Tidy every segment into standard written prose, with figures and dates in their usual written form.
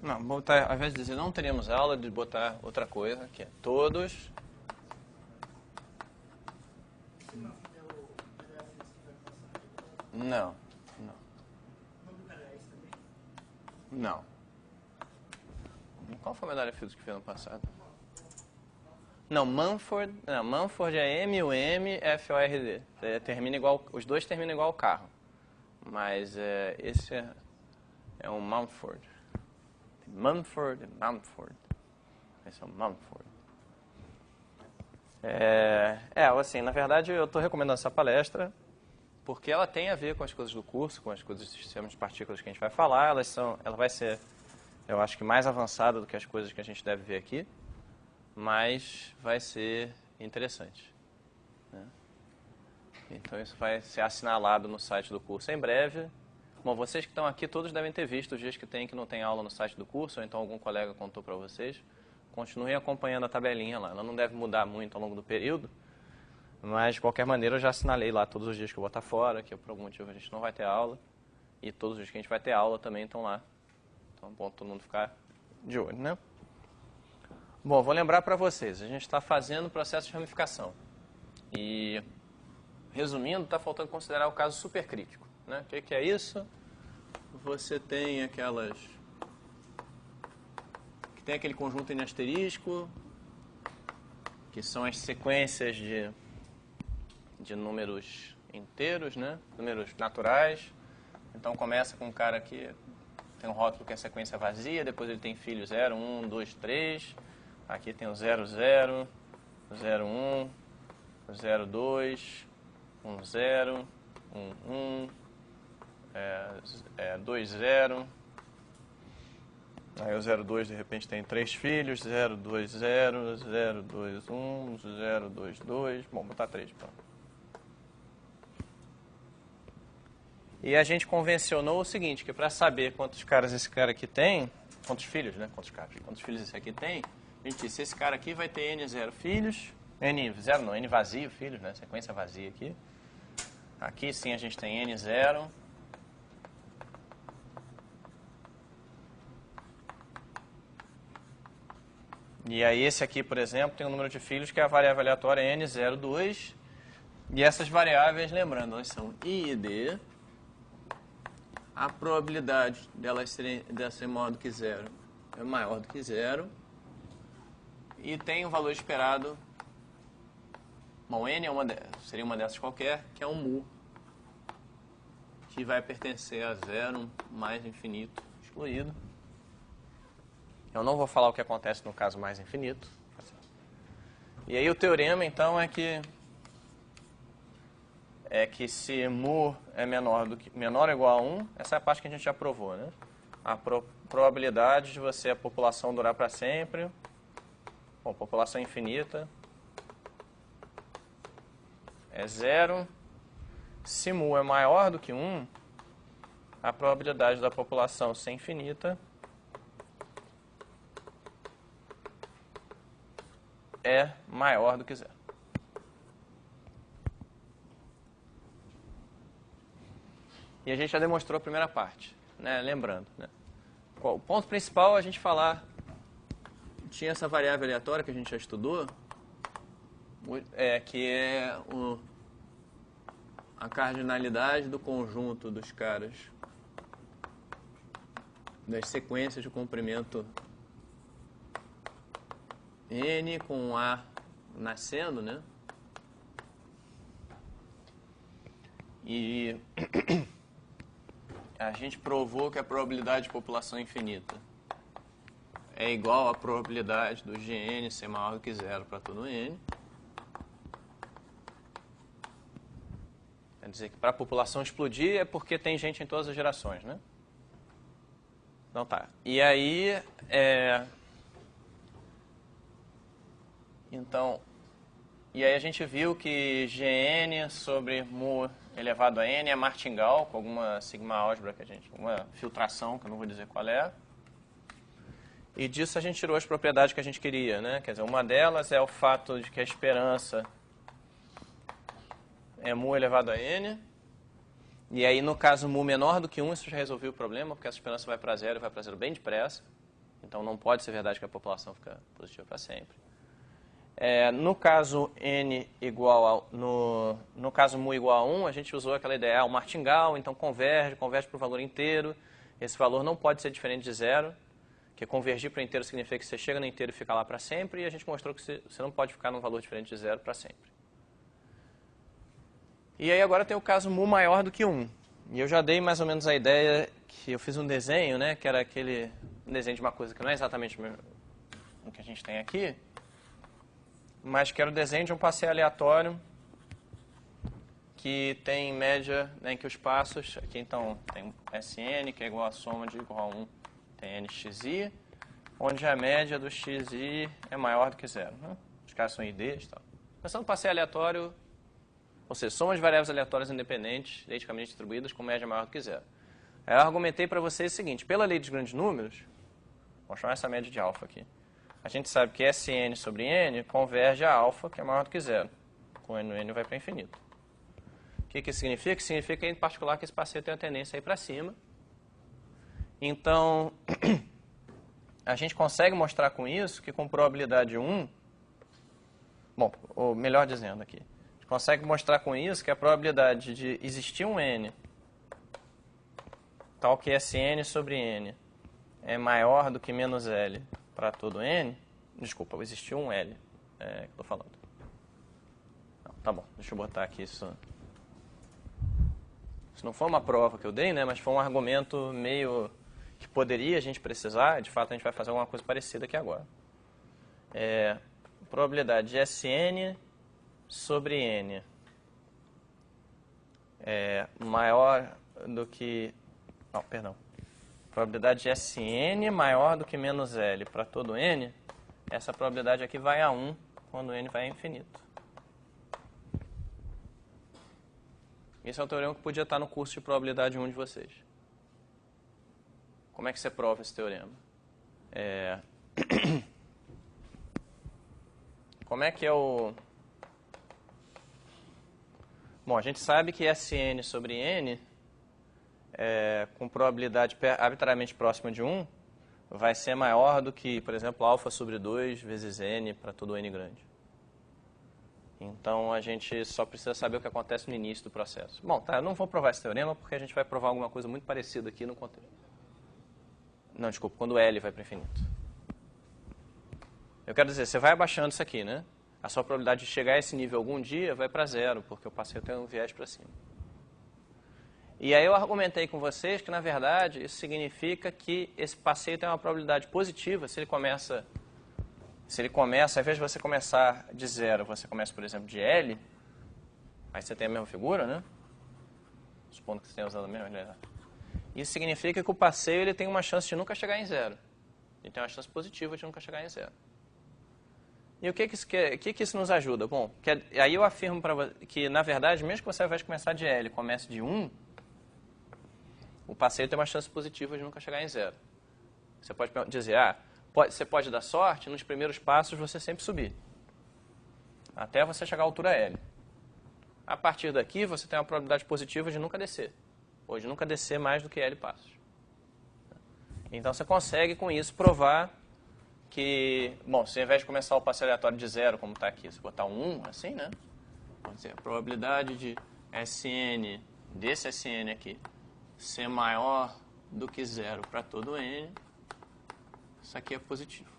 Não, botar, ao invés de dizer não teríamos aula, de botar outra coisa, que é todos. Não, não. Não. Qual foi a medalha física que fez no passado? Não, Mumford é M-U-M-F-O-R-D. Termina igual, os dois terminam igual o carro. Mas esse é um Mumford. Mumford. Esse é um Mumford. Assim, na verdade eu estou recomendando essa palestra porque ela tem a ver com as coisas do curso, com as coisas dos sistemas de partículas que a gente vai falar. Ela vai ser, eu acho que mais avançada do que as coisas que a gente deve ver aqui, mas vai ser interessante, né? Então isso vai ser assinalado no site do curso em breve. Bom, vocês que estão aqui todos devem ter visto os dias que não tem aula no site do curso, ou então algum colega contou para vocês. Continuem acompanhando a tabelinha lá. Ela não deve mudar muito ao longo do período, mas de qualquer maneira eu já assinalei lá todos os dias que eu vou estar fora, que por algum motivo a gente não vai ter aula, e todos os dias que a gente vai ter aula também estão lá. Então é bom todo mundo ficar de olho, né? Bom, vou lembrar para vocês, a gente está fazendo o processo de ramificação. E, resumindo, está faltando considerar o caso supercrítico, né? O que é isso? Você tem aquele conjunto em asterisco, que são as sequências de números inteiros, né? Números naturais. Então começa com um cara que tem um rótulo que é sequência vazia, depois ele tem filho 0, 1, 2, 3. Aqui tem o 0, 0, 0, 1, 0, 2, 1, 0, 1, 1, 2, 0. Aí o 0, 2 de repente tem 3 filhos, 0, 2, 0, 0, 2, 1, 0, 2, 2. Bom, botar 3, pronto. E a gente convencionou o seguinte, que para saber quantos caras esse cara aqui tem, quantos filhos, né? Quantos filhos esse aqui tem, a gente disse, esse cara aqui vai ter N0 filhos, N0 não, N vazio filhos, né? Sequência vazia aqui. Aqui sim a gente tem N0. E aí esse aqui, por exemplo, tem um número de filhos que é a variável aleatória N02. E essas variáveis, lembrando, elas são I e D. A probabilidade delas serem maior do que zero é maior do que zero. E tem um valor esperado. Bom, N seria uma dessas qualquer, que é um mu, que vai pertencer a zero mais infinito excluído. Eu não vou falar o que acontece no caso mais infinito. E aí o teorema, então, é que se mu é menor ou igual a 1, essa é a parte que a gente já provou, né? A probabilidade de a população durar para sempre, bom, população infinita, é 0. Se mu é maior do que 1, a probabilidade da população ser infinita é maior do que 0. E a gente já demonstrou a primeira parte, né? Lembrando, né? O ponto principal é a gente falar, tinha essa variável aleatória que a gente já estudou, que é a cardinalidade do conjunto dos caras, das sequências de comprimento N com A nascendo, né? E a gente provou que a probabilidade de população infinita é igual à probabilidade do Gn ser maior do que zero para todo N. Quer dizer que para a população explodir é porque tem gente em todas as gerações, né? Então tá. E aí, a gente viu que Gn sobre mu elevado a n é martingale, com alguma sigma álgebra uma filtração, que eu não vou dizer qual é. E disso a gente tirou as propriedades que a gente queria, né? Quer dizer, uma delas é o fato de que a esperança é mu elevado a n. E aí, no caso mu menor do que 1, isso já resolveu o problema, porque essa esperança vai para zero e vai para zero bem depressa. Então não pode ser verdade que a população fica positiva para sempre. No caso n igual no caso mu igual a 1, a gente usou aquela ideia, o martingale, então converge para o valor inteiro. Esse valor não pode ser diferente de zero, porque convergir para o inteiro significa que você chega no inteiro e fica lá para sempre, e a gente mostrou que você não pode ficar num valor diferente de zero para sempre. E aí agora tem o caso mu maior do que 1. E eu já dei mais ou menos a ideia que eu fiz um desenho, né, que era aquele desenho de uma coisa que não é exatamente o que a gente tem aqui, mas que era o desenho de um passeio aleatório que tem média, né, em que os passos, aqui então tem Sn, que é igual a soma de igual a 1, tem nxi, onde a média do xi é maior do que zero. Né? Os caras são IDs e tal. Pensando no passeio aleatório, ou seja, soma de variáveis aleatórias independentes, identicamente distribuídas, com média maior do que zero. Aí eu argumentei para vocês o seguinte, pela lei dos grandes números, vamos chamar essa média de alfa aqui, a gente sabe que Sn sobre n converge a alfa, que é maior do que zero. Com n vai para infinito. O que isso significa? Significa, em particular, que esse passeio tem a tendência a ir para cima. Então, a gente consegue mostrar com isso que com probabilidade 1, bom, ou melhor dizendo aqui, a gente consegue mostrar com isso que a probabilidade de existir um n, tal que Sn sobre n, é maior do que menos L para todo n, desculpa, existir um L, que eu estou falando. Não, tá bom, deixa eu botar aqui isso. Isso não foi uma prova que eu dei, né, mas foi um argumento meio que poderia a gente precisar, de fato a gente vai fazer alguma coisa parecida aqui agora. Probabilidade de Sn sobre n é maior do que... Não, perdão. Probabilidade de Sn maior do que menos L para todo n, essa probabilidade aqui vai a 1 quando n vai a infinito. Esse é um teorema que podia estar no curso de probabilidade 1 de vocês. Como é que você prova esse teorema? Como é que é o... Bom, a gente sabe que Sn sobre n, com probabilidade arbitrariamente próxima de 1, vai ser maior do que, por exemplo, alfa sobre 2 vezes n para todo n grande. Então, a gente só precisa saber o que acontece no início do processo. Bom, tá, eu não vou provar esse teorema porque a gente vai provar alguma coisa muito parecida aqui no contexto. Não, desculpa, quando L vai para o infinito. Eu quero dizer, você vai abaixando isso aqui, né? A sua probabilidade de chegar a esse nível algum dia vai para zero, porque o passeio tem um viés para cima. E aí eu argumentei com vocês que, na verdade, isso significa que esse passeio tem uma probabilidade positiva se ele começa, ao invés de você começar de zero, você começa, por exemplo, de L, aí você tem a mesma figura, né? Supondo que você tenha usado a mesma ideia. Isso significa que o passeio ele tem uma chance de nunca chegar em zero. Ele tem uma chance positiva de nunca chegar em zero. E o que isso nos ajuda? Bom, aí eu afirmo para você que, na verdade, mesmo que você ao invés de começar de L comece de 1, o passeio tem uma chance positiva de nunca chegar em zero. Você pode dizer, você pode dar sorte, nos primeiros passos você sempre subir, até você chegar à altura L. A partir daqui, você tem uma probabilidade positiva de nunca descer, ou de nunca descer mais do que L passos. Então, você consegue, com isso, provar que, bom, se ao invés de começar o passeio aleatório de zero, como está aqui, você botar um 1, assim, né? Vamos dizer, a probabilidade de Sn, desse Sn aqui, ser maior do que zero para todo n, isso aqui é positivo.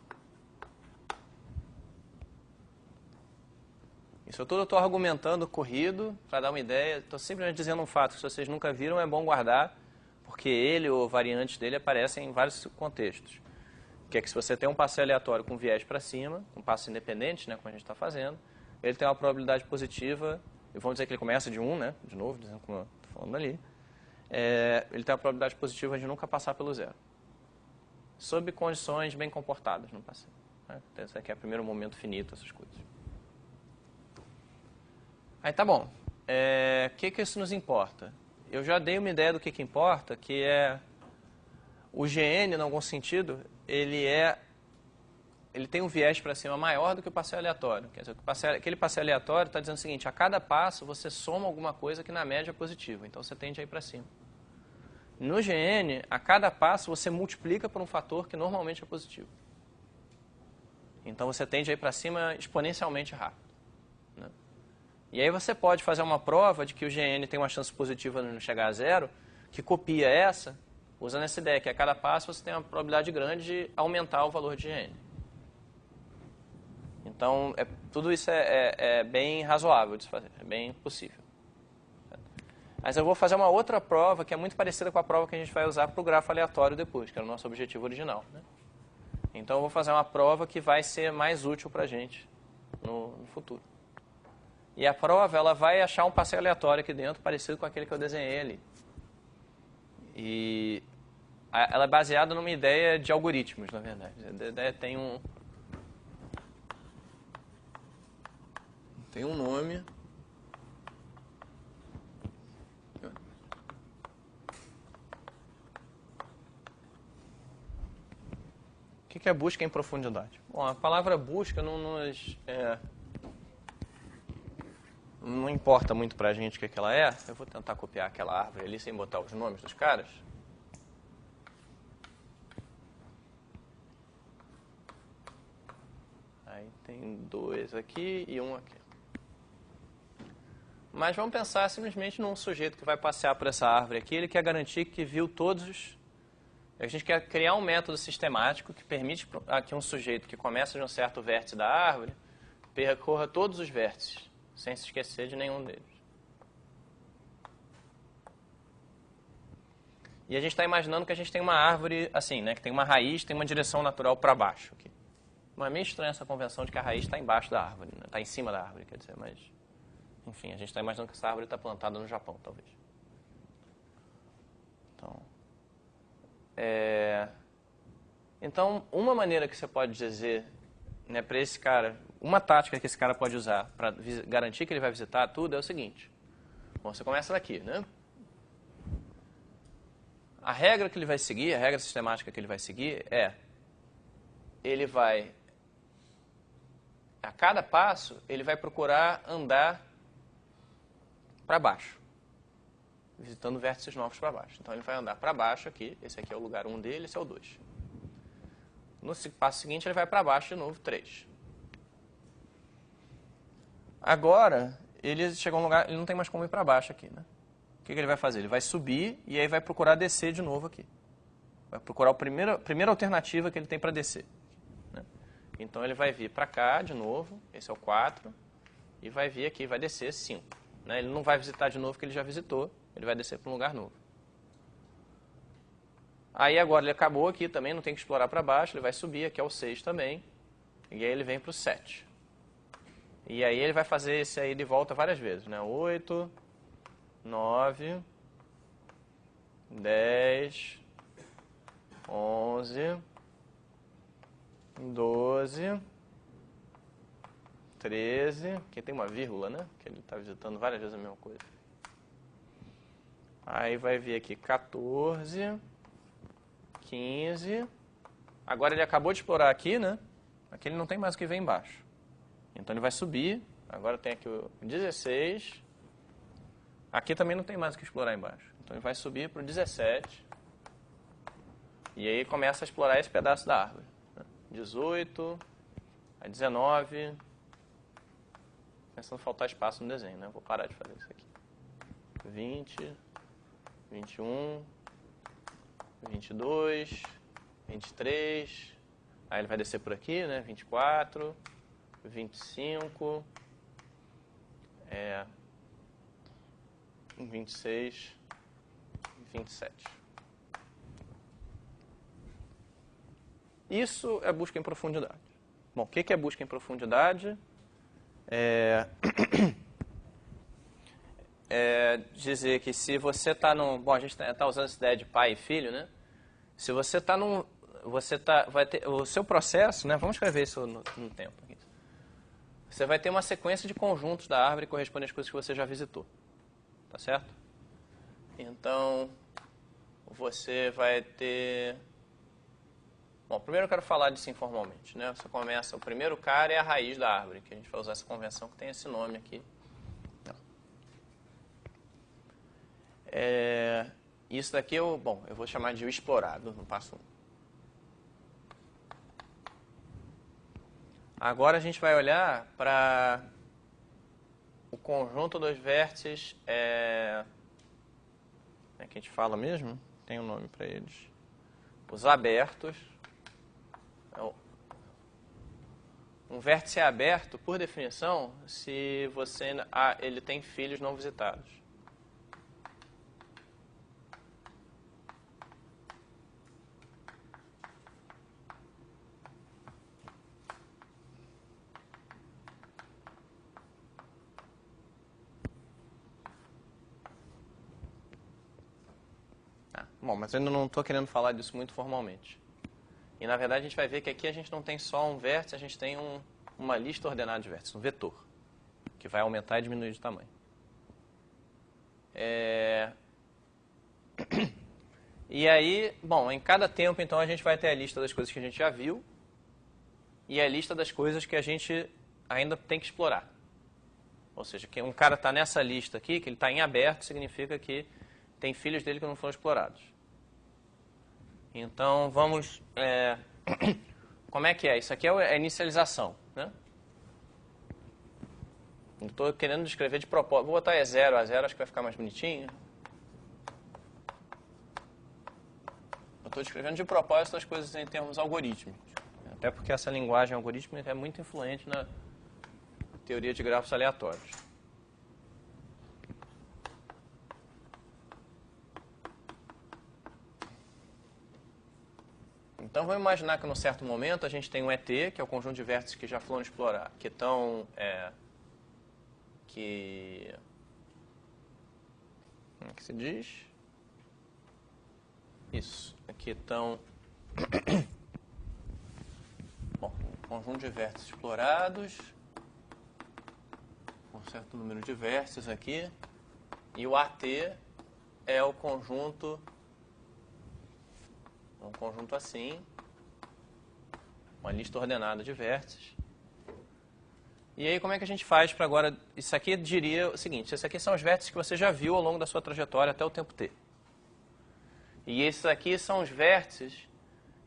Isso tudo eu estou argumentando corrido, para dar uma ideia. Estou simplesmente dizendo um fato que, se vocês nunca viram, é bom guardar, porque ele ou variantes dele aparecem em vários contextos. Que é que se você tem um passeio aleatório com viés para cima, com passos independentes, né, como a gente está fazendo, ele tem uma probabilidade positiva, e vamos dizer que ele começa de 1, né, de novo, dizendo como eu estou falando ali, ele tem uma probabilidade positiva de nunca passar pelo zero. Sob condições bem comportadas no passeio. Né? Então, isso aqui é o primeiro momento finito, essas coisas. Aí tá bom. O que isso nos importa? Eu já dei uma ideia do que importa, que é o GN, em algum sentido, ele tem um viés para cima maior do que o passeio aleatório. Quer dizer, aquele passeio aleatório está dizendo o seguinte, a cada passo você soma alguma coisa que na média é positiva, então você tende a ir para cima. No GN, a cada passo você multiplica por um fator que normalmente é positivo. Então você tende a ir para cima exponencialmente rápido, né? E aí você pode fazer uma prova de que o GN tem uma chance positiva de não chegar a zero, que copia essa, usando essa ideia que a cada passo você tem uma probabilidade grande de aumentar o valor de GN. Então, tudo isso é bem razoável de se fazer, é bem possível. Mas eu vou fazer uma outra prova que é muito parecida com a prova que a gente vai usar para o grafo aleatório depois, que era o nosso objetivo original, né? Então, eu vou fazer uma prova que vai ser mais útil para a gente no futuro. E a prova, ela vai achar um passeio aleatório aqui dentro, parecido com aquele que eu desenhei ali. E ela é baseada numa ideia de algoritmos, na verdade. A ideia tem um nome. O que é busca em profundidade? Bom, a palavra busca não importa muito pra gente o que ela é. Eu vou tentar copiar aquela árvore ali sem botar os nomes dos caras. Aí tem 2 aqui e 1 aqui. Mas vamos pensar simplesmente num sujeito que vai passear por essa árvore aqui. Ele quer garantir que viu todos os... A gente quer criar um método sistemático que permite que um sujeito que começa de um certo vértice da árvore percorra todos os vértices, sem se esquecer de nenhum deles. E a gente está imaginando que a gente tem uma árvore assim, né, que tem uma raiz, tem uma direção natural para baixo aqui. Não é meio estranha essa convenção de que a raiz está embaixo da árvore, né? Está em cima da árvore, quer dizer, mas... Enfim, a gente está imaginando que essa árvore está plantada no Japão, talvez. Então, uma maneira que você pode dizer, né, para esse cara, uma tática que esse cara pode usar para garantir que ele vai visitar tudo é o seguinte. Bom, você começa daqui, né? A regra que ele vai seguir, a regra sistemática que ele vai seguir ele vai, a cada passo, ele vai procurar andar para baixo, visitando vértices novos para baixo. Então, ele vai andar para baixo aqui, esse aqui é o lugar 1 dele, esse é o 2. No passo seguinte, ele vai para baixo de novo, 3. Agora, ele chegou a um lugar, ele não tem mais como ir para baixo aqui, né? O que ele vai fazer? Ele vai subir e aí vai procurar descer de novo aqui. Vai procurar a primeira alternativa que ele tem para descer, né? Então, ele vai vir para cá de novo, esse é o 4, e vai vir aqui, vai descer 5. Né? Ele não vai visitar de novo porque ele já visitou, ele vai descer para um lugar novo. Aí agora ele acabou aqui também, não tem que explorar para baixo, ele vai subir, aqui é o 6 também, e aí ele vem para o 7. E aí ele vai fazer esse aí de volta várias vezes, né? 8, 9, 10, 11, 12, 13, aqui tem uma vírgula, né? Que ele está visitando várias vezes a mesma coisa. Aí vai vir aqui 14, 15. Agora ele acabou de explorar aqui, né? Aqui ele não tem mais o que ver embaixo. Então ele vai subir. Agora tem aqui o 16. Aqui também não tem mais o que explorar embaixo. Então ele vai subir para o 17. E aí começa a explorar esse pedaço da árvore. 18, aí 19. Pensando em faltar espaço no desenho, né? Vou parar de fazer isso aqui. 20, 21, 22, 23. Aí ele vai descer por aqui, né? 24, 25, 26, 27. Isso é busca em profundidade. Bom, o que é busca em profundidade? Dizer que se você está num... Bom, a gente está usando essa ideia de pai e filho, né? Se você está num... vai ter o seu processo, né? Vamos escrever isso no tempo aqui. Você vai ter uma sequência de conjuntos da árvore que corresponde às coisas que você já visitou. Tá certo? Então, você vai ter... Bom, primeiro eu quero falar disso informalmente, né? Você começa... O primeiro cara é a raiz da árvore, que a gente vai usar essa convenção que tem esse nome aqui. Isso daqui eu vou chamar de o explorado no passo 1. Agora a gente vai olhar para o conjunto dos vértices, como é que a gente fala mesmo? Tem um nome para eles. Os abertos. Um vértice é aberto, por definição, se ele tem filhos não visitados. Bom, mas eu ainda não estou querendo falar disso muito formalmente. E, na verdade, a gente vai ver que aqui a gente não tem só um vértice, a gente tem uma lista ordenada de vértices, um vetor, que vai aumentar e diminuir de tamanho. E aí, em cada tempo, então, a gente vai ter a lista das coisas que a gente já viu e a lista das coisas que a gente ainda tem que explorar. Ou seja, que um cara está nessa lista aqui, que ele está em aberto, significa que tem filhos dele que não foram explorados. Então, vamos... como é que é? Isso aqui é a inicialização, né? Estou querendo descrever de propósito. Vou botar E0 a 0, acho que vai ficar mais bonitinho. Eu estou descrevendo de propósito as coisas em termos algorítmicos. Até porque essa linguagem algorítmica é muito influente na teoria de grafos aleatórios. Então, vamos imaginar que, num certo momento, a gente tem um ET, que é o conjunto de vértices que já foram explorar, que estão... Como é que se diz? Isso. Aqui estão... conjunto de vértices explorados, um certo número de vértices aqui, e o AT é o conjunto... um conjunto assim, uma lista ordenada de vértices. E aí, como é que a gente faz para agora... Isso aqui diria o seguinte, esses aqui são os vértices que você já viu ao longo da sua trajetória até o tempo t. E esses aqui são os vértices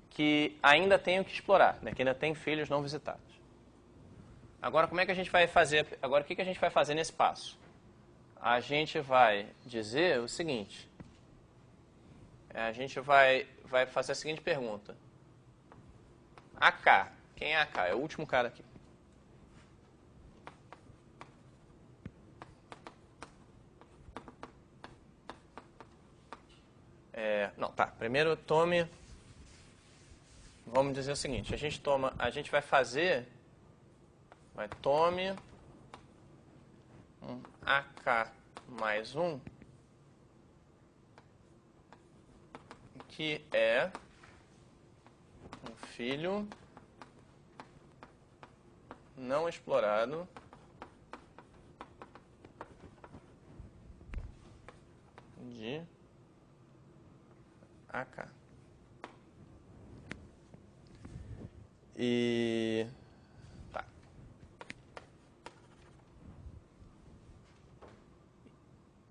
que ainda tenho que explorar, né, que ainda tem filhos não visitados. Agora, como é que a gente vai fazer... Agora, o que a gente vai fazer nesse passo? A gente vai dizer o seguinte... A gente vai fazer a seguinte pergunta. AK. Quem é AK? É o último cara aqui. Não, tá. Primeiro tome... Vamos dizer o seguinte. A gente vai fazer... Tome um AK mais 1... que é um filho não explorado de AK. Tá.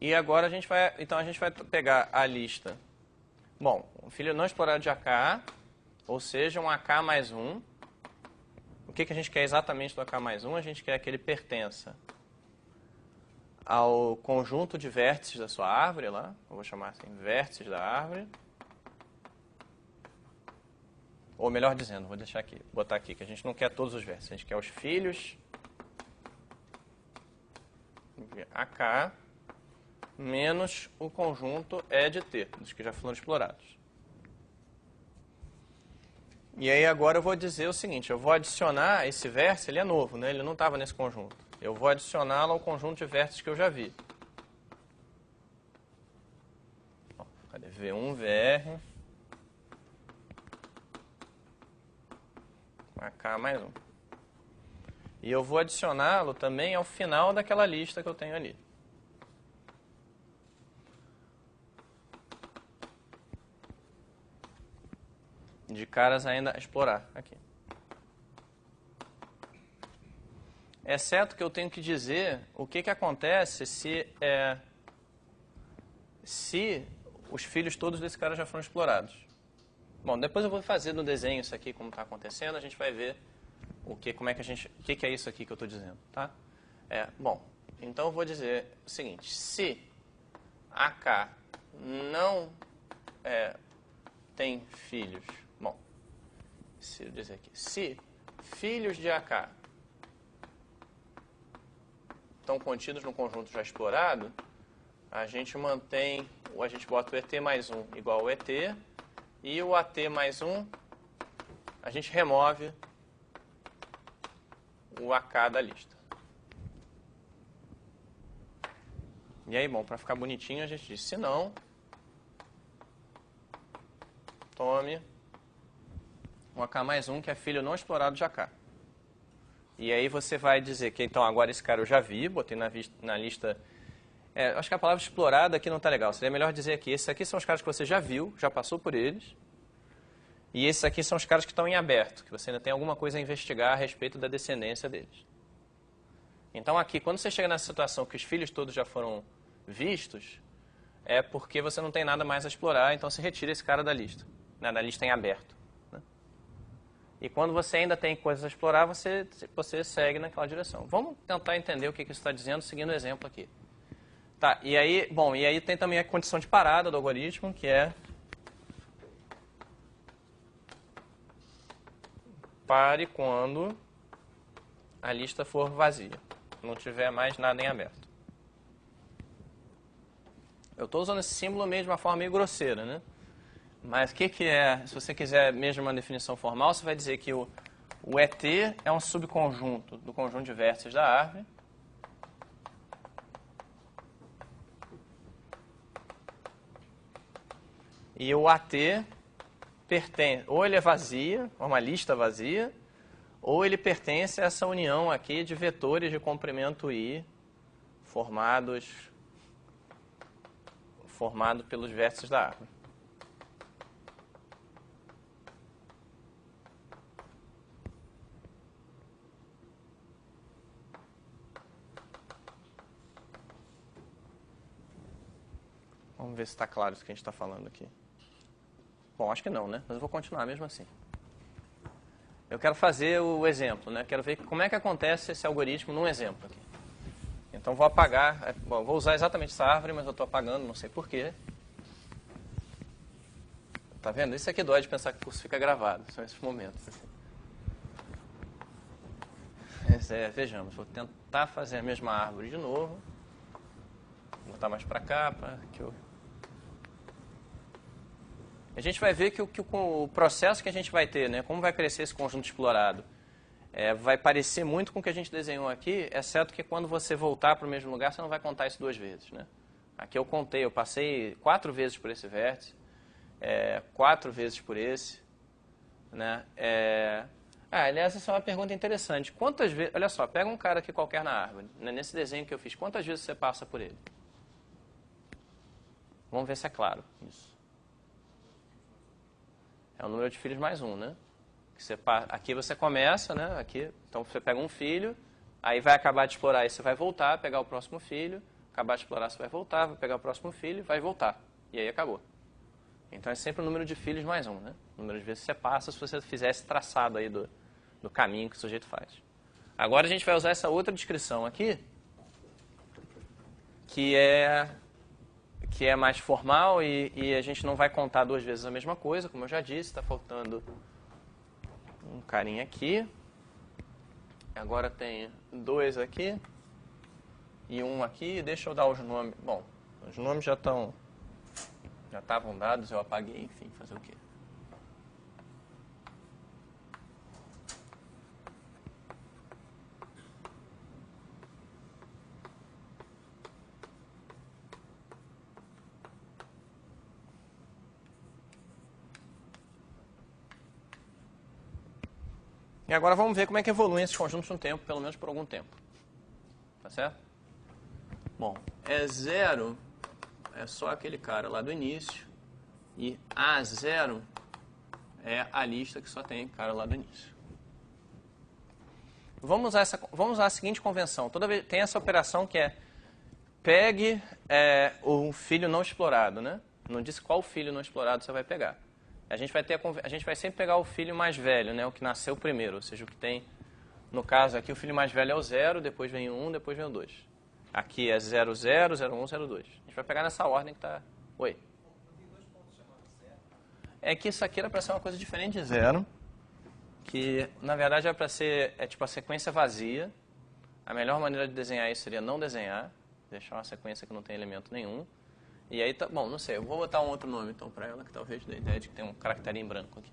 E agora a gente vai pegar a lista. Um filho não explorado de AK, ou seja, um AK mais 1. O que a gente quer exatamente do AK mais 1? A gente quer que ele pertença ao conjunto de vértices da sua árvore lá. Eu vou chamar assim, vértices da árvore. Ou melhor dizendo, vou deixar aqui, botar aqui, que a gente não quer todos os vértices. A gente quer os filhos de AK menos o conjunto E de T, dos que já foram explorados. E aí agora eu vou dizer o seguinte, eu vou adicionar esse vértice, ele é novo, né? Ele não estava nesse conjunto. Eu vou adicioná-lo ao conjunto de vértices que eu já vi. Cadê? V1, VR, AK mais 1. E eu vou adicioná-lo também ao final daquela lista que eu tenho ali. De caras ainda a explorar aqui. Exceto que eu tenho que dizer o que acontece se os filhos todos desse cara já foram explorados. Bom, depois eu vou fazer no desenho isso aqui, como está acontecendo, a gente vai ver o que é isso aqui que eu estou dizendo, tá? Bom, então eu vou dizer o seguinte, se AK não tem filhos, bom, se eu dizer aqui, se filhos de AK estão contidos no conjunto já explorado, a gente bota o ET mais 1 igual ao ET, e o AT mais 1, a gente remove o AK da lista. E aí, bom, para ficar bonitinho, a gente diz, se não, tome um AK mais 1, que é filho não explorado de AK. E aí você vai dizer que, então, agora esse cara eu já vi, botei na lista... acho que a palavra explorada aqui não está legal. Seria melhor dizer aqui, esses aqui são os caras que você já viu, já passou por eles. E esses aqui são os caras que estão em aberto, que você ainda tem alguma coisa a investigar a respeito da descendência deles. Então aqui, quando você chega nessa situação que os filhos todos já foram vistos, é porque você não tem nada mais a explorar, então você retira esse cara da lista, né, da lista em aberto. Né? E quando você ainda tem coisas a explorar, você segue naquela direção. Vamos tentar entender o que isso está dizendo, seguindo o exemplo aqui. Tá, e aí tem também a condição de parada do algoritmo, que é pare quando a lista for vazia, não tiver mais nada em aberto. Eu estou usando esse símbolo mesmo de uma forma meio grosseira, né? Mas o que é, se você quiser mesmo uma definição formal, você vai dizer que o ET é um subconjunto do conjunto de vértices da árvore, e o AT pertence, ou ele é vazia, uma lista vazia, ou ele pertence a essa união aqui de vetores de comprimento I formado pelos vértices da árvore. Vamos ver se está claro isso que a gente está falando aqui. Bom, acho que não, né? Mas eu vou continuar mesmo assim. Eu quero fazer o exemplo, né? Quero ver como é que acontece esse algoritmo num exemplo aqui. Então vou apagar, vou usar exatamente essa árvore, mas eu estou apagando, não sei porquê. Tá vendo? Isso aqui dói de pensar que o curso fica gravado, são esses momentos. Assim. Vejamos, vou tentar fazer a mesma árvore de novo. Vou botar mais para cá, para que eu... A gente vai ver que o processo que a gente vai ter, né, como vai crescer esse conjunto explorado, vai parecer muito com o que a gente desenhou aqui, exceto que quando você voltar para o mesmo lugar, você não vai contar isso 2 vezes. Né? Aqui eu contei, eu passei 4 vezes por esse vértice, 4 vezes por esse. Né? Aliás, essa é uma pergunta interessante. Quantas vezes, olha só, pega um cara aqui qualquer na árvore, né, nesse desenho que eu fiz, quantas vezes você passa por ele? Vamos ver se é claro isso. É o número de filhos mais 1, né? Aqui você começa, né? Aqui, então você pega um filho, aí vai acabar de explorar, aí você vai voltar, pegar o próximo filho, acabar de explorar, você vai voltar, vai pegar o próximo filho, vai voltar. E aí acabou. Então é sempre o número de filhos mais 1, né? O número de vezes que você passa se você fizer esse traçado aí do caminho que o sujeito faz. Agora a gente vai usar essa outra descrição aqui, que é mais formal e a gente não vai contar 2 vezes a mesma coisa, como eu já disse, está faltando um carinha aqui. Agora tem 2 aqui e 1 aqui. Deixa eu dar os nomes. Bom, os nomes já estavam dados, eu apaguei, enfim, fazer o quê? E agora vamos ver como é que evoluem esses conjuntos no tempo, pelo menos por algum tempo. Tá certo? Bom, E0 é só aquele cara lá do início e A0 é a lista que só tem cara lá do início. Vamos usar a seguinte convenção. Toda vez tem essa operação que é pegue o filho não explorado, né? Não disse qual filho não explorado você vai pegar. A gente vai sempre pegar o filho mais velho, né? O que nasceu primeiro, ou seja, o que tem... No caso aqui, o filho mais velho é o 0, depois vem o 1, depois vem o 2. Aqui é 0, 0, 0, 1, 0, 2. A gente vai pegar nessa ordem que está... Oi? É que isso aqui era para ser uma coisa diferente de 0, que na verdade é para ser tipo a sequência vazia. A melhor maneira de desenhar isso seria não desenhar, deixar uma sequência que não tem elemento nenhum. E aí, bom, não sei, eu vou botar um outro nome então para ela, que talvez dê a ideia de que tem um caractere em branco aqui.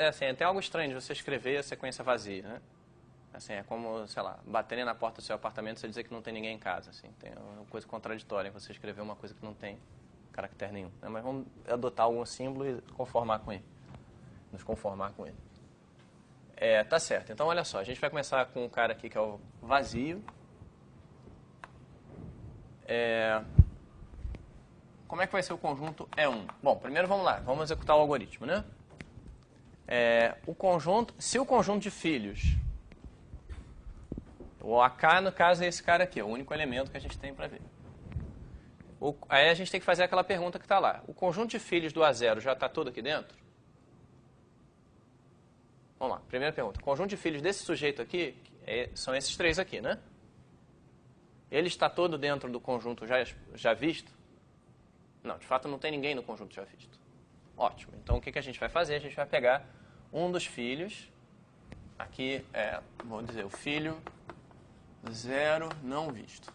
Assim, é até algo estranho de você escrever a sequência vazia, né? Assim, é como, sei lá, baterem na porta do seu apartamento e você dizer que não tem ninguém em casa, assim. Tem uma coisa contraditória em você escrever uma coisa que não tem caractere nenhum, né? Mas vamos adotar algum símbolo e conformar com ele. Nos conformar com ele. Tá certo. Então, olha só, a gente vai começar com um cara aqui que é o vazio. Como é que vai ser o conjunto E1? Bom, primeiro vamos lá, vamos executar o algoritmo, né? Se o conjunto de filhos, o AK no caso é esse cara aqui, é o único elemento que a gente tem para ver. Aí a gente tem que fazer aquela pergunta que está lá. O conjunto de filhos do A0 já está todo aqui dentro? Vamos lá, primeira pergunta. O conjunto de filhos desse sujeito aqui, são esses três aqui, né? Ele está todo dentro do conjunto já visto? Não, de fato não tem ninguém no conjunto já visto. Ótimo. Então o que a gente vai fazer? A gente vai pegar um dos filhos, aqui vou dizer, o filho 0 não visto.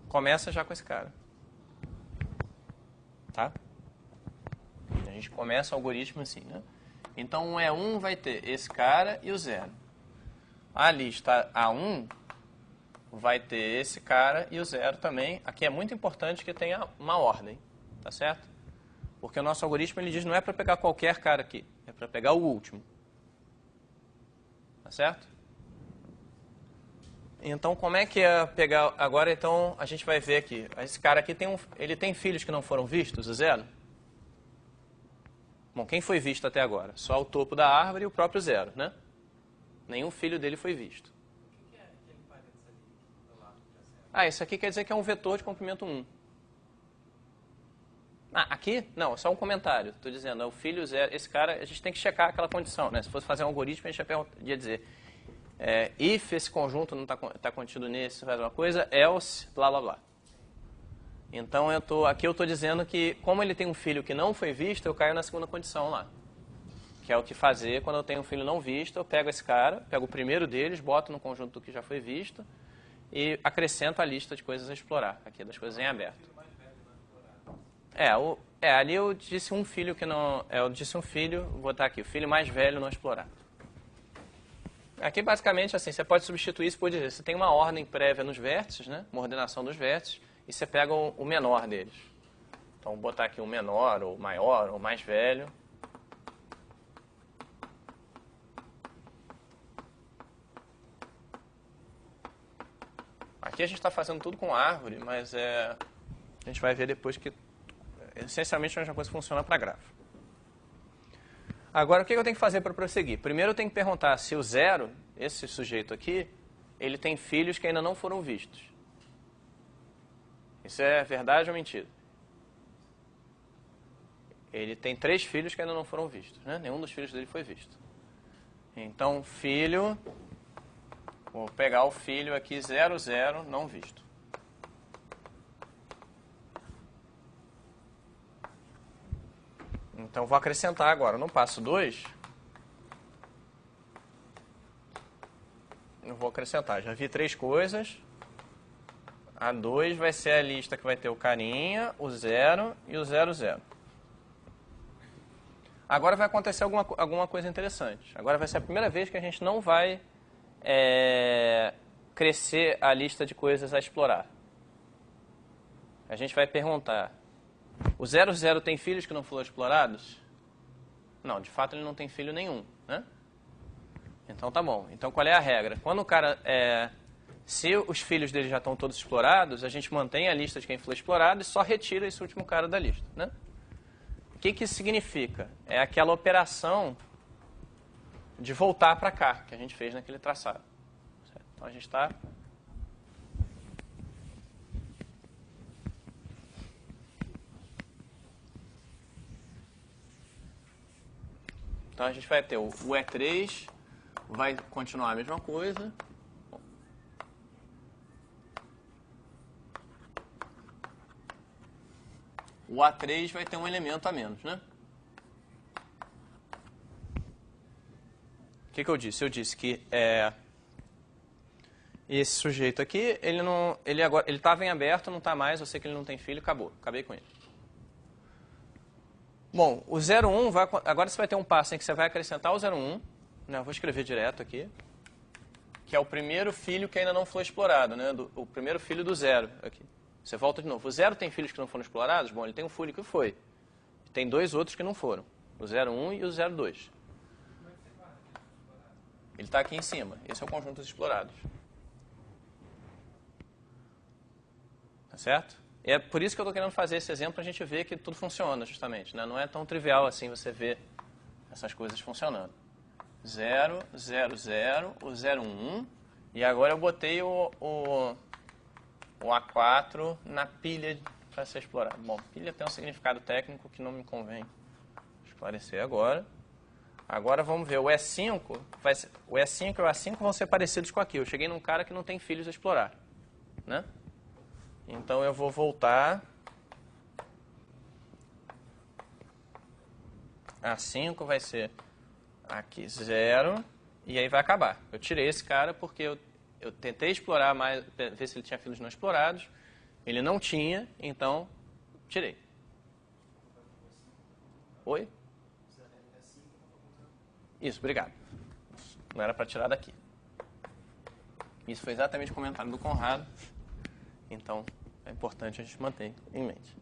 Começa já com esse cara. Tá? A gente começa o algoritmo assim, né? Então o E1 vai ter esse cara e o 0. A lista A1 vai ter esse cara e o 0 também. Aqui é muito importante que tenha uma ordem, tá certo? Porque o nosso algoritmo ele diz não é para pegar qualquer cara aqui, é para pegar o último. Tá certo? Então, como é que é pegar... Agora, então, a gente vai ver aqui. Esse cara aqui ele tem filhos que não foram vistos, o 0? Bom, quem foi visto até agora? Só o topo da árvore e o próprio 0, né? Nenhum filho dele foi visto. Isso aqui quer dizer que é um vetor de comprimento 1. Aqui? Não, é só um comentário. Estou dizendo, é o filho 0. Esse cara, a gente tem que checar aquela condição, né? Se fosse fazer um algoritmo, a gente ia dizer if esse conjunto não está contido nesse, faz uma coisa, else, blá, blá, blá. Então, aqui eu estou dizendo que, como ele tem um filho que não foi visto, eu caio na segunda condição lá. Que é o que fazer quando eu tenho um filho não visto, eu pego esse cara, pego o primeiro deles, boto no conjunto do que já foi visto e acrescento a lista de coisas a explorar, aqui das coisas em aberto. Ali eu disse um filho que não... eu disse um filho, vou botar aqui, o filho mais velho não explorado. Aqui, basicamente, assim, você pode substituir isso por dizer, você tem uma ordem prévia nos vértices, né? Uma ordenação dos vértices, e você pega o menor deles. Então, vou botar aqui o menor, ou maior, ou mais velho. Aqui a gente está fazendo tudo com árvore, mas a gente vai ver depois que, essencialmente, a mesma coisa funciona para grafo. Agora, o que eu tenho que fazer para prosseguir? Primeiro, eu tenho que perguntar se o 0, esse sujeito aqui, ele tem filhos que ainda não foram vistos. Isso é verdade ou mentira? Ele tem 3 filhos que ainda não foram vistos, né? Nenhum dos filhos dele foi visto. Então, filho... Vou pegar o filho aqui, 0, 0, não visto. Então, vou acrescentar agora. No passo 2, eu vou acrescentar. Já vi 3 coisas. A 2 vai ser a lista que vai ter o carinha, o 0 e o 0, 0. Agora vai acontecer alguma coisa interessante. Agora vai ser a primeira vez que a gente não vai crescer a lista de coisas a explorar. A gente vai perguntar, o 0, 0 tem filhos que não foram explorados? Não, de fato ele não tem filho nenhum, né? Então tá bom. Então qual é a regra? Quando o cara... se os filhos dele já estão todos explorados, a gente mantém a lista de quem foi explorado e só retira esse último cara da lista, né? O que isso significa? É aquela operação de voltar para cá, que a gente fez naquele traçado. Certo? Então, a gente está... Então, a gente vai ter o E3, vai continuar a mesma coisa. O A3 vai ter um elemento a menos, né? O que eu disse? Eu disse que esse sujeito aqui, ele estava em aberto, não está mais, eu sei que ele não tem filho, acabei com ele. Bom, o 0,1, agora você vai ter um passo em que você vai acrescentar o 0,1, né? Eu vou escrever direto aqui, que é o primeiro filho que ainda não foi explorado, né? O primeiro filho do 0 aqui. Você volta de novo. O 0 tem filhos que não foram explorados? Bom, ele tem um filho que foi. Tem dois outros que não foram. O 0,1 e o 0,2. Ele está aqui em cima. Esse é o conjunto dos explorados. Tá certo? E é por isso que eu estou querendo fazer esse exemplo, para a gente ver que tudo funciona, justamente. Né? Não é tão trivial assim você ver essas coisas funcionando. 0, 0, 0, o 0, 1. E agora eu botei o A4 na pilha para ser explorado. Bom, pilha tem um significado técnico que não me convém esclarecer agora. Agora vamos ver, o E5 e o A5 vão ser parecidos com aqui. Eu cheguei num cara que não tem filhos a explorar, né? Então eu vou voltar. A5 vai ser aqui 0 e aí vai acabar. Eu tirei esse cara porque eu tentei explorar mais, ver se ele tinha filhos não explorados. Ele não tinha, então tirei. Oi? Isso, obrigado. Não era para tirar daqui. Isso foi exatamente o comentário do Conrado. Então, é importante a gente manter em mente.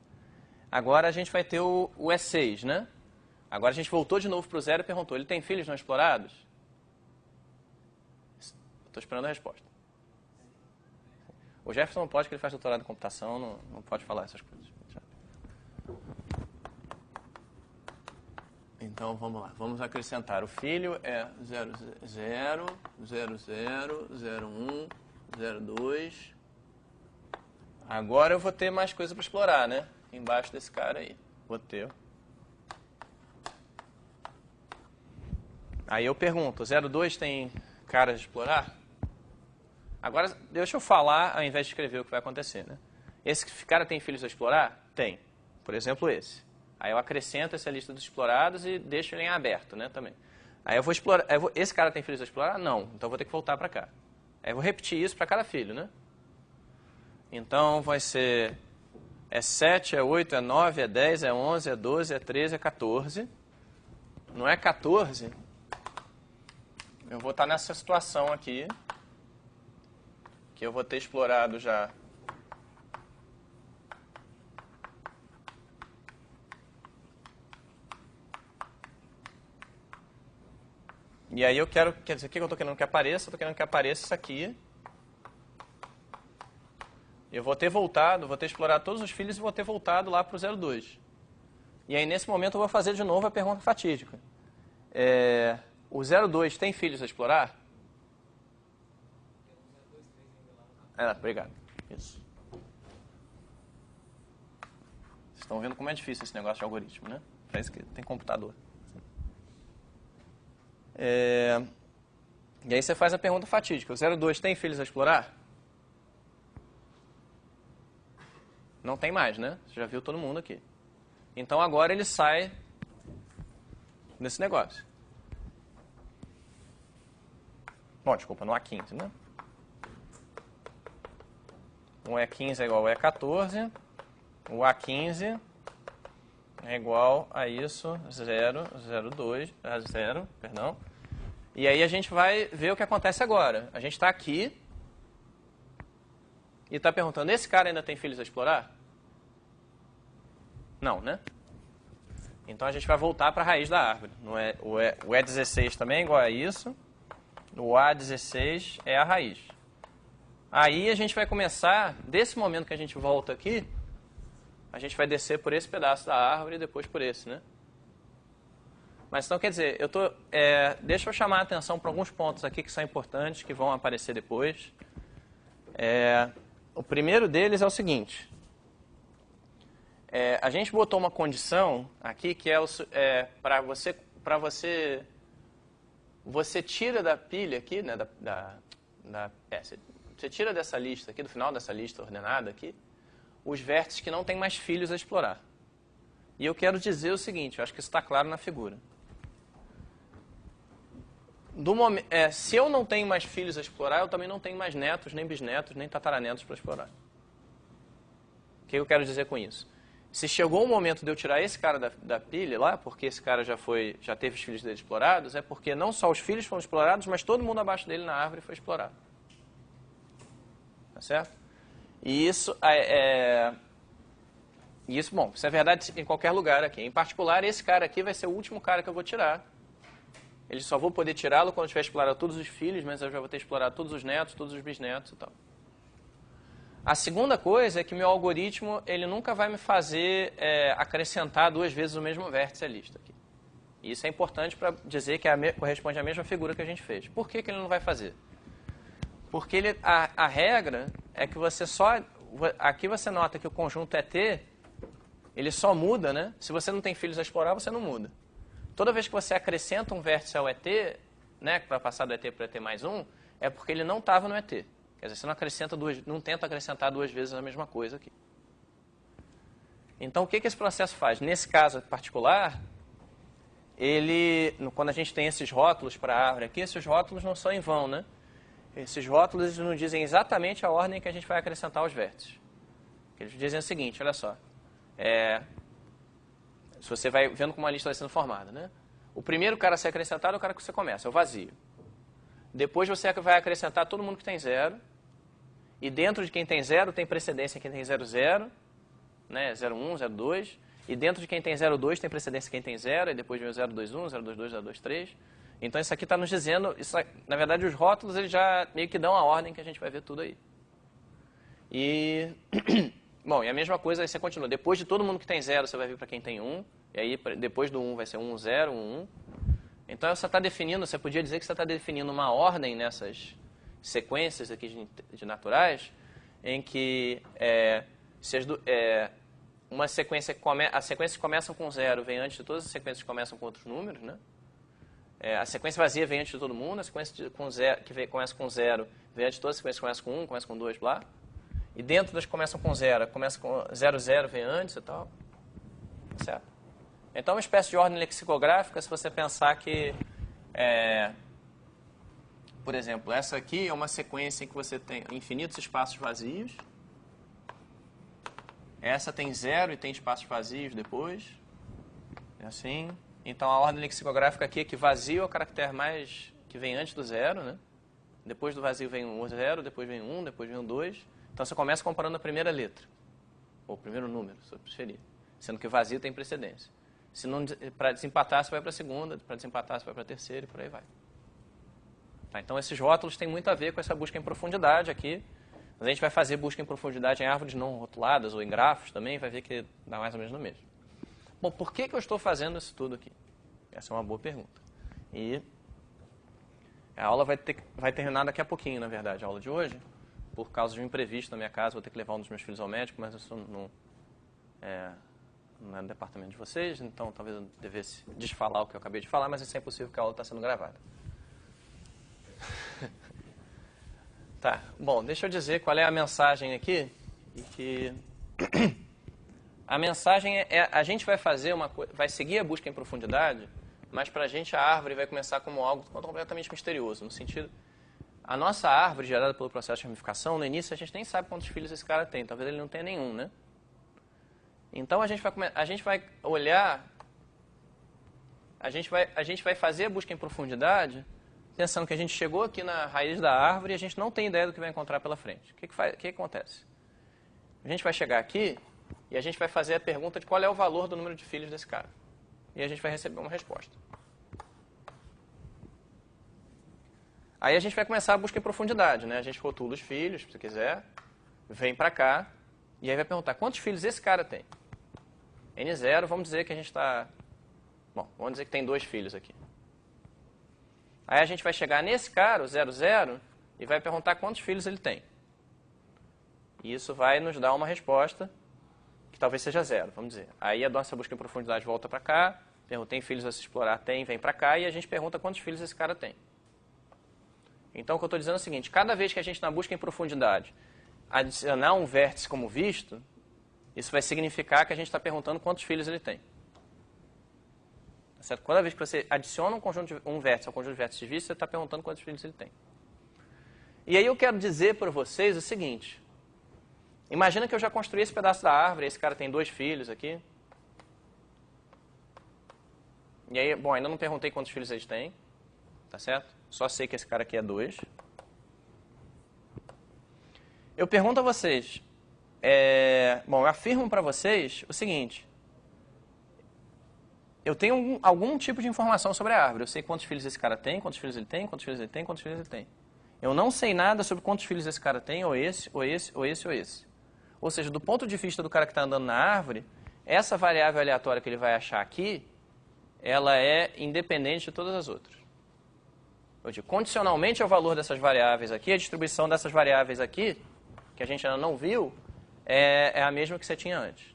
Agora a gente vai ter o E6, né? Agora a gente voltou de novo para o 0 e perguntou, ele tem filhos não explorados? Estou esperando a resposta. O Jefferson não pode, porque ele faz doutorado em computação, não pode falar essas coisas. Então, vamos lá. Vamos acrescentar. O filho é 0, 0, 0, 0, 0, 1, 0, 2. Agora eu vou ter mais coisa para explorar, né? Embaixo desse cara aí. Vou ter. Aí eu pergunto, 0, 2 tem cara de explorar? Agora, deixa eu falar ao invés de escrever o que vai acontecer, né? Esse cara tem filhos a explorar? Tem. Por exemplo, esse. Aí eu acrescento essa lista dos explorados e deixo ele em aberto, né, também. Aí eu vou explorar... esse cara tem filhos a explorar? Não. Então eu vou ter que voltar para cá. Aí eu vou repetir isso para cada filho, né? Então vai ser... É 7, é 8, é 9, é 10, é 11, é 12, é 13, é 14. Não é 14? Eu vou estar nessa situação aqui, que eu vou ter explorado já... E aí eu quero, quer dizer, o que eu estou querendo que apareça? Eu estou querendo que apareça isso aqui. Eu vou ter voltado, vou ter explorado todos os filhos e vou ter voltado lá para o 0,2. E aí nesse momento eu vou fazer de novo a pergunta fatídica. O 0,2 tem filhos a explorar? Obrigado. Isso. Vocês estão vendo como é difícil esse negócio de algoritmo, né? Parece que tem computador. E aí você faz a pergunta fatídica. O 0,2 tem filhos a explorar? Não tem mais, né? Você já viu todo mundo aqui. Então agora ele sai desse negócio. Bom, desculpa, no A15, né? O E15 é igual ao E14. O A15 é igual a isso, 0, 0,2, a 0, perdão. E aí a gente vai ver o que acontece agora. A gente está aqui e está perguntando, esse cara ainda tem filhos a explorar? Não, né? Então a gente vai voltar para a raiz da árvore. O E16 também é igual a isso. O A16 é a raiz. Aí a gente vai começar, desse momento que a gente volta aqui, a gente vai descer por esse pedaço da árvore e depois por esse, né? Mas então, quer dizer, deixa eu chamar a atenção para alguns pontos aqui que são importantes, que vão aparecer depois. O primeiro deles é o seguinte. A gente botou uma condição aqui que para você tira da pilha aqui, né, você tira dessa lista aqui, do final dessa lista ordenada aqui, os vértices que não têm mais filhos a explorar. E eu quero dizer o seguinte, eu acho que isso está claro na figura. Se eu não tenho mais filhos a explorar, eu também não tenho mais netos, nem bisnetos, nem tataranetos para explorar. O que eu quero dizer com isso? Se chegou o momento de eu tirar esse cara da pilha lá, porque esse cara já teve os filhos dele explorados, é porque não só os filhos foram explorados, mas todo mundo abaixo dele na árvore foi explorado. Tá certo? E isso bom, isso é verdade em qualquer lugar aqui. Em particular, esse cara aqui vai ser o último cara que eu vou tirar. Ele só vou poder tirá-lo quando eu tiver explorado todos os filhos, mas eu já vou ter explorado todos os netos, todos os bisnetos e tal. A segunda coisa é que meu algoritmo ele nunca vai me fazer acrescentar 2 vezes o mesmo vértice à lista aqui. E isso é importante para dizer que corresponde à mesma figura que a gente fez. Por que ele não vai fazer? Porque a regra é que você só... Aqui você nota que o conjunto ET, ele só muda, né? Se você não tem filhos a explorar, você não muda. Toda vez que você acrescenta um vértice ao ET, né, para passar do ET para o ET mais 1, é porque ele não estava no ET. Quer dizer, você não tenta acrescentar 2 vezes a mesma coisa aqui. Então, o que esse processo faz? Nesse caso particular, quando a gente tem esses rótulos para a árvore aqui, esses rótulos não são em vão, né? Esses rótulos nos dizem exatamente a ordem que a gente vai acrescentar aos vértices. Eles dizem o seguinte, olha só. Se você vai vendo como a lista vai sendo formada, né? O primeiro cara a ser acrescentado é o cara que você começa, é o vazio. Depois você vai acrescentar todo mundo que tem 0. E dentro de quem tem 0, tem precedência quem tem 0,0, né? 0,1, 0,2. E dentro de quem tem 0,2, tem precedência quem tem 0. E depois vem o 0,21, 0,22, 0,23. Então isso aqui está nos dizendo... na verdade, os rótulos eles já meio que dão a ordem que a gente vai ver tudo aí. Bom, e a mesma coisa aí você continua. Depois de todo mundo que tem 0, você vai vir para quem tem 1. E aí, depois do 1, vai ser 1, 0, 1, 1. Então, você podia dizer que você está definindo uma ordem nessas sequências aqui de naturais, em que a sequência que começam com 0 vem antes de todas as sequências que começam com outros números, né? A sequência vazia vem antes de todo mundo, a sequência que começa com 0 vem antes de todas as sequências que começam com 1, começa com 2, blá. E dentro das que começam com 0, começa com 0, 0, vem antes e tal. Certo? Então, é uma espécie de ordem lexicográfica, se você pensar que, por exemplo, essa aqui é uma sequência em que você tem infinitos espaços vazios. Essa tem 0 e tem espaços vazios depois. É assim. Então, a ordem lexicográfica aqui é que vazio é o caractere mais que vem antes do 0, né? Depois do vazio vem o 0, depois vem o 1, depois vem o 2. Então, você começa comparando a primeira letra, ou o primeiro número, se eu preferir. Sendo que vazio tem precedência. Para desempatar, você vai para a segunda, para desempatar, você vai para a terceira e por aí vai. Tá, então, esses rótulos têm muito a ver com essa busca em profundidade aqui. Mas a gente vai fazer busca em profundidade em árvores não rotuladas ou em grafos também, vai ver que dá mais ou menos no mesmo. Bom, por que eu estou fazendo isso tudo aqui? Essa é uma boa pergunta. E a aula vai terminar daqui a pouquinho, na verdade, a aula de hoje. Por causa de um imprevisto na minha casa, vou ter que levar um dos meus filhos ao médico, mas isso não é no departamento de vocês, então talvez eu devesse desfalar o que eu acabei de falar, mas isso é impossível porque a aula está sendo gravada. Tá, bom, deixa eu dizer qual é a mensagem aqui. E que a mensagem a gente vai fazer vai seguir a busca em profundidade, mas para a gente a árvore vai começar como algo completamente misterioso, no sentido... A nossa árvore, gerada pelo processo de ramificação, no início a gente nem sabe quantos filhos esse cara tem. Talvez ele não tenha nenhum, né? Então a gente vai olhar, a gente vai fazer a busca em profundidade, pensando que a gente chegou aqui na raiz da árvore e a gente não tem ideia do que vai encontrar pela frente. O que acontece? A gente vai chegar aqui e a gente vai fazer a pergunta de qual é o valor do número de filhos desse cara. E a gente vai receber uma resposta. Aí a gente vai começar a busca em profundidade, né? A gente rotula os filhos, se quiser, vem para cá, e aí vai perguntar quantos filhos esse cara tem. N0, vamos dizer que a gente está... Bom, vamos dizer que tem 2 filhos aqui. Aí a gente vai chegar nesse cara, o 00, e vai perguntar quantos filhos ele tem. E isso vai nos dar uma resposta que talvez seja 0, vamos dizer. Aí a nossa busca em profundidade volta para cá, pergunta, tem filhos a se explorar? Tem, vem para cá, e a gente pergunta quantos filhos esse cara tem. Então, o que eu estou dizendo é o seguinte, cada vez que a gente, na busca em profundidade, adicionar um vértice como visto, isso vai significar que a gente está perguntando quantos filhos ele tem. Tá certo? Cada vez que você adiciona um vértice ao conjunto de vértices vistos, você está perguntando quantos filhos ele tem. E aí eu quero dizer para vocês o seguinte, imagina que eu já construí esse pedaço da árvore, esse cara tem 2 filhos aqui. E aí, bom, ainda não perguntei quantos filhos eles têm, tá certo? Só sei que esse cara aqui é 2. Eu pergunto a vocês, bom, eu afirmo para vocês o seguinte, eu tenho algum tipo de informação sobre a árvore, eu sei quantos filhos esse cara tem, quantos filhos ele tem, quantos filhos ele tem, quantos filhos ele tem. Eu não sei nada sobre quantos filhos esse cara tem, ou esse, ou esse, ou esse, ou esse. Ou seja, do ponto de vista do cara que está andando na árvore, essa variável aleatória que ele vai achar aqui, ela é independente de todas as outras. Eu digo, condicionalmente ao valor dessas variáveis aqui, a distribuição dessas variáveis aqui, que a gente ainda não viu, é a mesma que você tinha antes.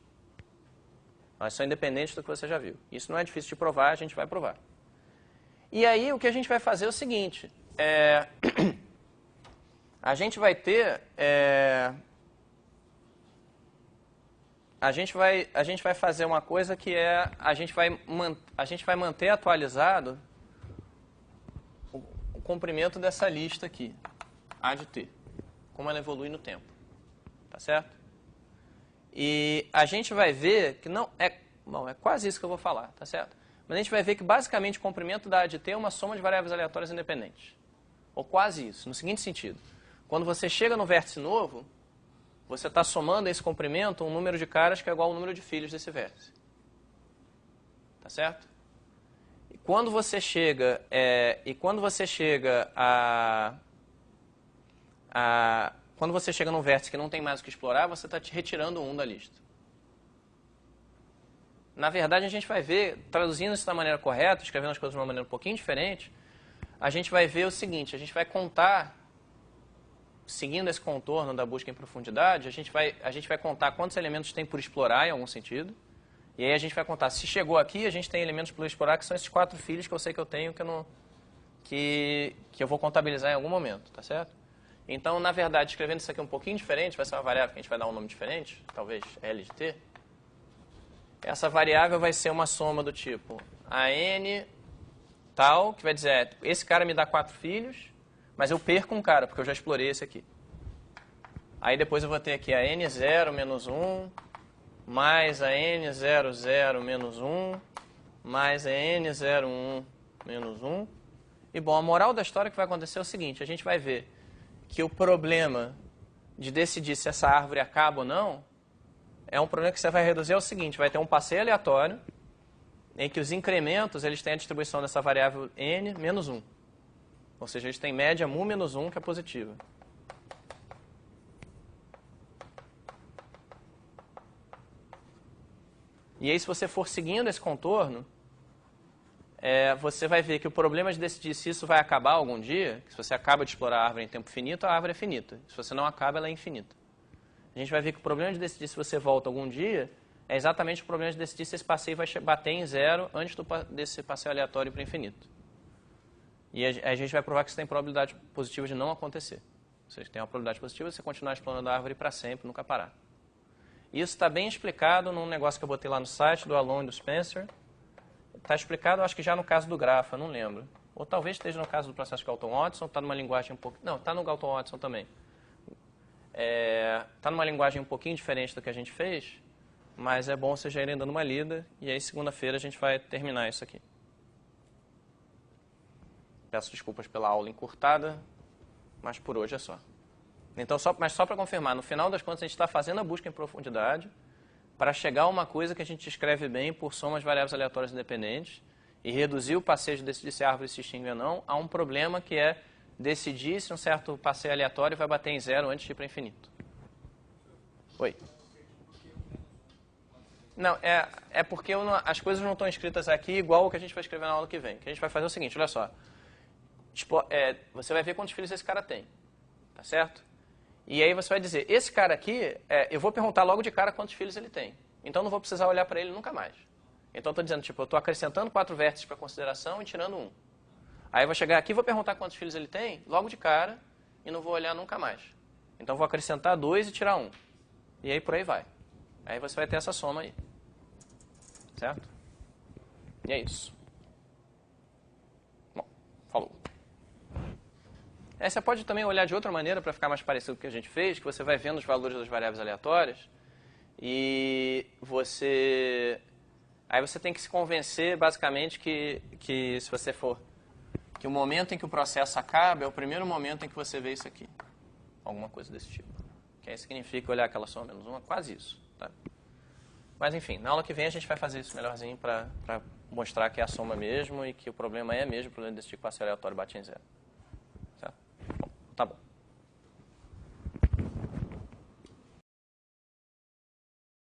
Elas são independentes do que você já viu. Isso não é difícil de provar, a gente vai provar. E aí o que a gente vai fazer é o seguinte, a gente vai ter, a gente vai fazer uma coisa que é, a gente vai manter atualizado o comprimento dessa lista aqui, A de T, como ela evolui no tempo, tá certo? E a gente vai ver que não é, bom, é quase isso que eu vou falar, tá certo? Mas a gente vai ver que basicamente o comprimento da A de T é uma soma de variáveis aleatórias independentes. Ou quase isso, no seguinte sentido. Quando você chega no vértice novo, você está somando a esse comprimento um número de caras que é igual ao número de filhos desse vértice. Tá certo? E quando você chega, quando você chega num vértice que não tem mais o que explorar, você está retirando um da lista. Na verdade, a gente vai ver, traduzindo isso da maneira correta, escrevendo as coisas de uma maneira um pouquinho diferente, a gente vai ver o seguinte, a gente vai contar, seguindo esse contorno da busca em profundidade, a gente vai contar quantos elementos tem por explorar em algum sentido, e aí a gente vai contar, se chegou aqui, a gente tem elementos por explorar, que são esses 4 filhos que eu sei que eu tenho, que eu vou contabilizar em algum momento, tá certo? Então, na verdade, escrevendo isso aqui um pouquinho diferente, vai ser uma variável que a gente vai dar um nome diferente, talvez L de T. Essa variável vai ser uma soma do tipo AN tal, que vai dizer, esse cara me dá 4 filhos, mas eu perco um cara, porque eu já explorei esse aqui. Aí depois eu vou ter aqui a N0 menos 1, mais a N00 menos 1, mais a N01 menos 1. E, bom, a moral da história que vai acontecer é o seguinte, a gente vai ver que o problema de decidir se essa árvore acaba ou não é um problema que você vai reduzir ao seguinte, vai ter um passeio aleatório em que os incrementos eles têm a distribuição dessa variável n menos 1. Ou seja, eles têm média mu menos 1, que é positiva. E aí, se você for seguindo esse contorno, você vai ver que o problema de decidir se isso vai acabar algum dia, que se você acaba de explorar a árvore em tempo finito, a árvore é finita. Se você não acaba, ela é infinita. A gente vai ver que o problema de decidir se você volta algum dia é exatamente o problema de decidir se esse passeio vai bater em 0 antes desse passeio aleatório para o infinito. E a gente vai provar que isso tem probabilidade positiva de não acontecer. Ou seja, tem uma probabilidade positiva de você continuar explorando a árvore para sempre, nunca parar. Isso está bem explicado num negócio que eu botei lá no site do Alon e do Spencer. Está explicado, acho que já no caso do grafo, eu não lembro. Ou talvez esteja no caso do processo Galton-Watson, está numa linguagem um pouco... Não, está no Galton-Watson também. Está numa linguagem um pouquinho diferente do que a gente fez, mas é bom vocês já irem dando uma lida, e aí segunda-feira a gente vai terminar isso aqui. Peço desculpas pela aula encurtada, mas por hoje é só. Então, mas só para confirmar, no final das contas a gente está fazendo a busca em profundidade para chegar a uma coisa que a gente escreve bem por somas variáveis aleatórias independentes e reduzir o passeio de decidir se a árvore se extingue ou não a um problema que é decidir se um certo passeio aleatório vai bater em 0 antes de ir para infinito. Oi? Não, é porque as coisas não estão escritas aqui igual o que a gente vai escrever na aula que vem. O que a gente vai fazer é o seguinte, olha só. Tipo, você vai ver quantos filhos esse cara tem, tá certo? E aí você vai dizer, esse cara aqui, eu vou perguntar logo de cara quantos filhos ele tem. Então não vou precisar olhar para ele nunca mais. Então eu estou dizendo, tipo, eu estou acrescentando 4 vértices para consideração e tirando 1. Aí eu vou chegar aqui e vou perguntar quantos filhos ele tem, logo de cara, e não vou olhar nunca mais. Então eu vou acrescentar 2 e tirar 1. E aí por aí vai. Aí você vai ter essa soma aí. Certo? E é isso. Bom, falou. Aí você pode também olhar de outra maneira para ficar mais parecido com o que a gente fez, que você vai vendo os valores das variáveis aleatórias e aí você tem que se convencer basicamente que se você for que o momento em que o processo acaba é o primeiro momento em que você vê isso aqui. Alguma coisa desse tipo. Que aí significa olhar aquela soma menos 1, quase isso. Tá? Mas enfim, na aula que vem a gente vai fazer isso melhorzinho para mostrar que é a soma mesmo e que o problema é mesmo o problema desse tipo, passe aleatório bate em 0. Certo? Bom, tá bom.